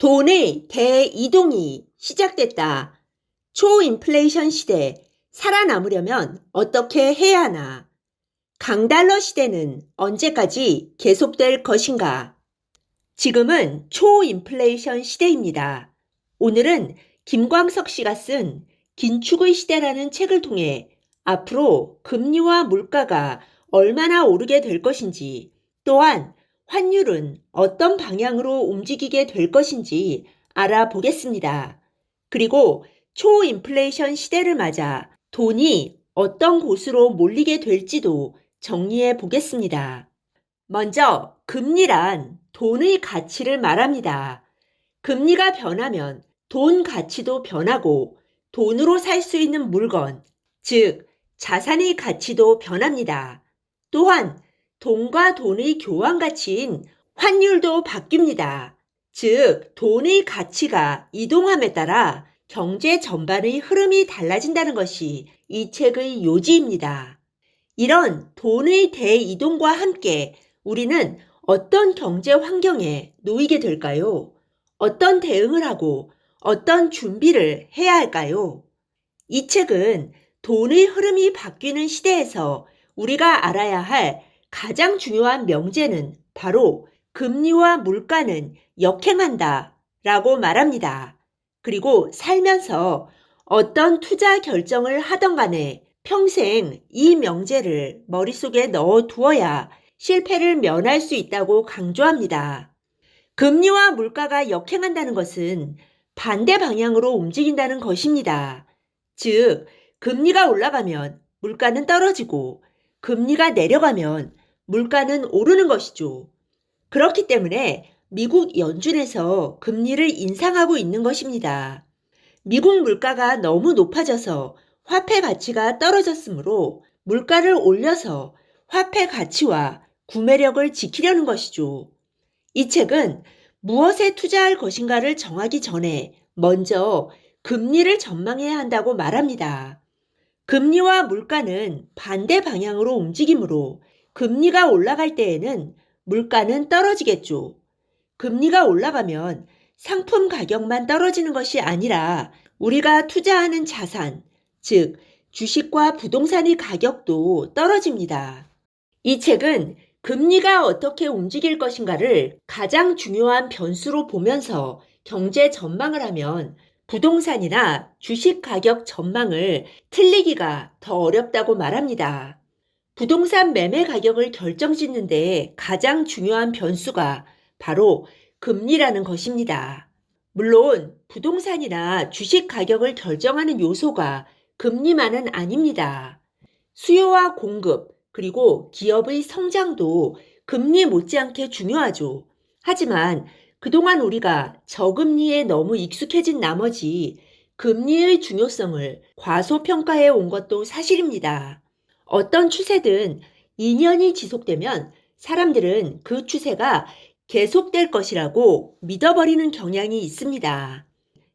돈의 대이동이 시작됐다. 초인플레이션 시대, 살아남으려면 어떻게 해야 하나? 강달러 시대는 언제까지 계속될 것인가? 지금은 초인플레이션 시대입니다. 오늘은 김광석 씨가 쓴 긴축의 시대라는 책을 통해 앞으로 금리와 물가가 얼마나 오르게 될 것인지, 또한 환율은 어떤 방향으로 움직이게 될 것인지 알아보겠습니다. 그리고 초인플레이션 시대를 맞아 돈이 어떤 곳으로 몰리게 될지도 정리해 보겠습니다. 먼저 금리란 돈의 가치를 말합니다. 금리가 변하면 돈 가치도 변하고 돈으로 살 수 있는 물건, 즉 자산의 가치도 변합니다. 또한 돈과 돈의 교환 가치인 환율도 바뀝니다. 즉 돈의 가치가 이동함에 따라 경제 전반의 흐름이 달라진다는 것이 이 책의 요지입니다. 이런 돈의 대이동과 함께 우리는 어떤 경제 환경에 놓이게 될까요? 어떤 대응을 하고 어떤 준비를 해야 할까요? 이 책은 돈의 흐름이 바뀌는 시대에서 우리가 알아야 할 가장 중요한 명제는 바로 금리와 물가는 역행한다 라고 말합니다. 그리고 살면서 어떤 투자 결정을 하던 간에 평생 이 명제를 머릿속에 넣어 두어야 실패를 면할 수 있다고 강조합니다. 금리와 물가가 역행한다는 것은 반대 방향으로 움직인다는 것입니다. 즉, 금리가 올라가면 물가는 떨어지고 금리가 내려가면 물가는 오르는 것이죠. 그렇기 때문에 미국 연준에서 금리를 인상하고 있는 것입니다. 미국 물가가 너무 높아져서 화폐 가치가 떨어졌으므로 물가를 올려서 화폐 가치와 구매력을 지키려는 것이죠. 이 책은 무엇에 투자할 것인가를 정하기 전에 먼저 금리를 전망해야 한다고 말합니다. 금리와 물가는 반대 방향으로 움직이므로 금리가 올라갈 때에는 물가는 떨어지겠죠. 금리가 올라가면 상품 가격만 떨어지는 것이 아니라 우리가 투자하는 자산, 즉 주식과 부동산의 가격도 떨어집니다. 이 책은 금리가 어떻게 움직일 것인가를 가장 중요한 변수로 보면서 경제 전망을 하면 부동산이나 주식 가격 전망을 틀리기가 더 어렵다고 말합니다. 부동산 매매 가격을 결정짓는데 가장 중요한 변수가 바로 금리라는 것입니다. 물론 부동산이나 주식 가격을 결정하는 요소가 금리만은 아닙니다. 수요와 공급, 그리고 기업의 성장도 금리 못지않게 중요하죠. 하지만 그동안 우리가 저금리에 너무 익숙해진 나머지 금리의 중요성을 과소평가해 온 것도 사실입니다. 어떤 추세든 2년이 지속되면 사람들은 그 추세가 계속될 것이라고 믿어버리는 경향이 있습니다.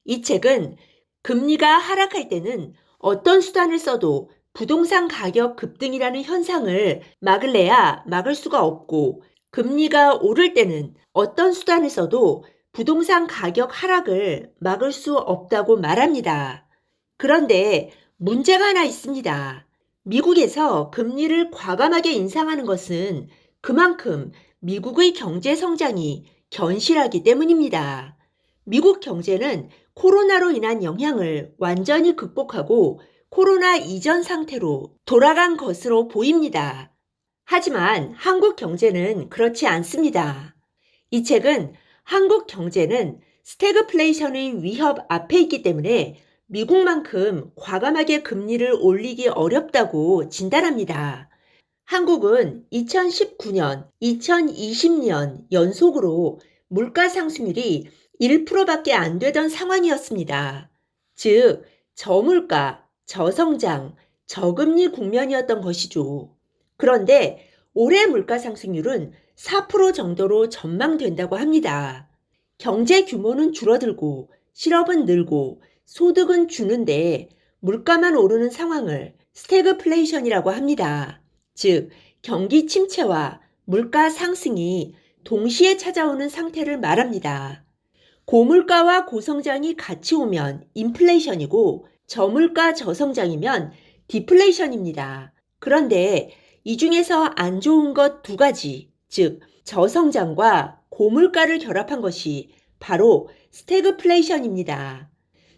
이 책은 금리가 하락할 때는 어떤 수단을 써도 부동산 가격 급등이라는 현상을 막을래야 막을 수가 없고, 금리가 오를 때는 어떤 수단을 써도 부동산 가격 하락을 막을 수 없다고 말합니다. 그런데 문제가 하나 있습니다. 미국에서 금리를 과감하게 인상하는 것은 그만큼 미국의 경제 성장이 견실하기 때문입니다. 미국 경제는 코로나로 인한 영향을 완전히 극복하고 코로나 이전 상태로 돌아간 것으로 보입니다. 하지만 한국 경제는 그렇지 않습니다. 이 책은 한국 경제는 스태그플레이션의 위협 앞에 있기 때문에 미국만큼 과감하게 금리를 올리기 어렵다고 진단합니다. 한국은 2019년, 2020년 연속으로 물가 상승률이 1%밖에 안 되던 상황이었습니다. 즉, 저물가, 저성장, 저금리 국면이었던 것이죠. 그런데 올해 물가 상승률은 4% 정도로 전망된다고 합니다. 경제 규모는 줄어들고 실업은 늘고 소득은 주는데 물가만 오르는 상황을 스태그플레이션이라고 합니다. 즉, 경기 침체와 물가 상승이 동시에 찾아오는 상태를 말합니다. 고물가와 고성장이 같이 오면 인플레이션이고 저물가 저성장이면 디플레이션입니다. 그런데 이 중에서 안 좋은 것 두 가지, 즉 저성장과 고물가를 결합한 것이 바로 스태그플레이션입니다.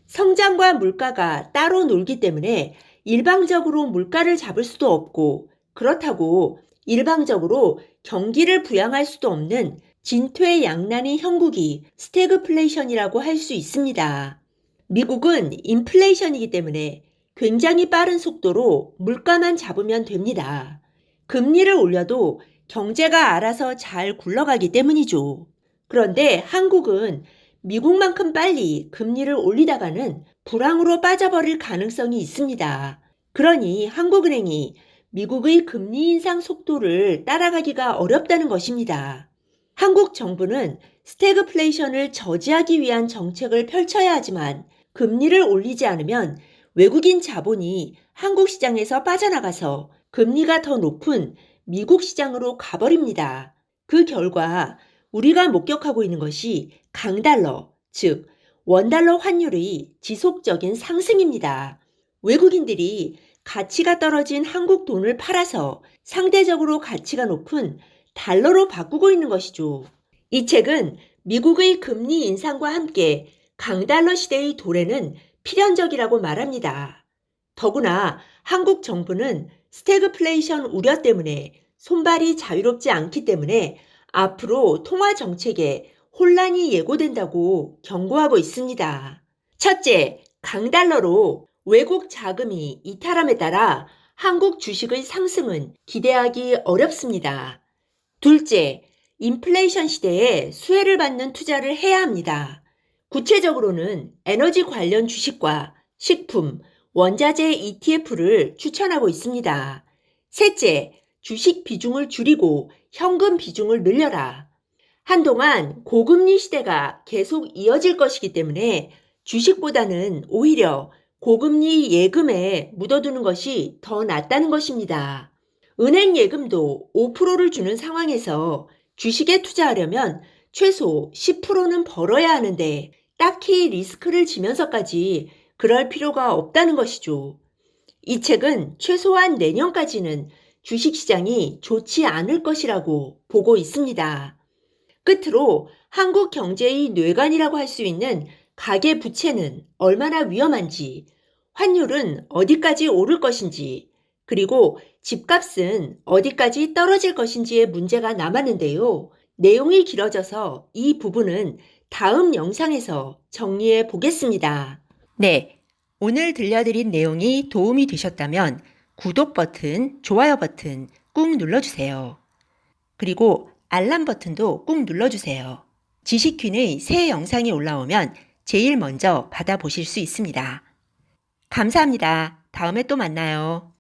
성장과 물가가 따로 놀기 때문에 일방적으로 물가를 잡을 수도 없고 그렇다고 일방적으로 경기를 부양할 수도 없는 진퇴양난의 형국이 스태그플레이션이라고 할 수 있습니다. 미국은 인플레이션이기 때문에 굉장히 빠른 속도로 물가만 잡으면 됩니다. 금리를 올려도 경제가 알아서 잘 굴러가기 때문이죠. 그런데 한국은 미국만큼 빨리 금리를 올리다가는 불황으로 빠져버릴 가능성이 있습니다. 그러니 한국은행이 미국의 금리 인상 속도를 따라가기가 어렵다는 것입니다. 한국 정부는 스태그플레이션을 저지하기 위한 정책을 펼쳐야 하지만 금리를 올리지 않으면 외국인 자본이 한국 시장에서 빠져나가서 금리가 더 높은 미국 시장으로 가버립니다. 그 결과 우리가 목격하고 있는 것이 강달러, 즉 원달러 환율의 지속적인 상승입니다. 외국인들이 가치가 떨어진 한국 돈을 팔아서 상대적으로 가치가 높은 달러로 바꾸고 있는 것이죠. 이 책은 미국의 금리 인상과 함께 강달러 시대의 도래는 필연적이라고 말합니다. 더구나 한국 정부는 스태그플레이션 우려 때문에 손발이 자유롭지 않기 때문에 앞으로 통화 정책에 혼란이 예고된다고 경고하고 있습니다. 첫째, 강달러로 외국 자금이 이탈함에 따라 한국 주식의 상승은 기대하기 어렵습니다. 둘째, 인플레이션 시대에 수혜를 받는 투자를 해야 합니다. 구체적으로는 에너지 관련 주식과 식품, 원자재 ETF를 추천하고 있습니다. 셋째, 주식 비중을 줄이고 현금 비중을 늘려라. 한동안 고금리 시대가 계속 이어질 것이기 때문에 주식보다는 오히려 고금리 예금에 묻어두는 것이 더 낫다는 것입니다. 은행 예금도 5%를 주는 상황에서 주식에 투자하려면 최소 10%는 벌어야 하는데 딱히 리스크를 지면서까지 그럴 필요가 없다는 것이죠. 이 책은 최소한 내년까지는 주식시장이 좋지 않을 것이라고 보고 있습니다. 끝으로 한국 경제의 뇌관이라고 할 수 있는 가계부채는 얼마나 위험한지, 환율은 어디까지 오를 것인지, 그리고 집값은 어디까지 떨어질 것인지의 문제가 남았는데요. 내용이 길어져서 이 부분은 다음 영상에서 정리해 보겠습니다. 네, 오늘 들려드린 내용이 도움이 되셨다면 구독 버튼, 좋아요 버튼 꾹 눌러주세요. 그리고 알람 버튼도 꾹 눌러주세요. 지식퀸의 새 영상이 올라오면 제일 먼저 받아보실 수 있습니다. 감사합니다. 다음에 또 만나요.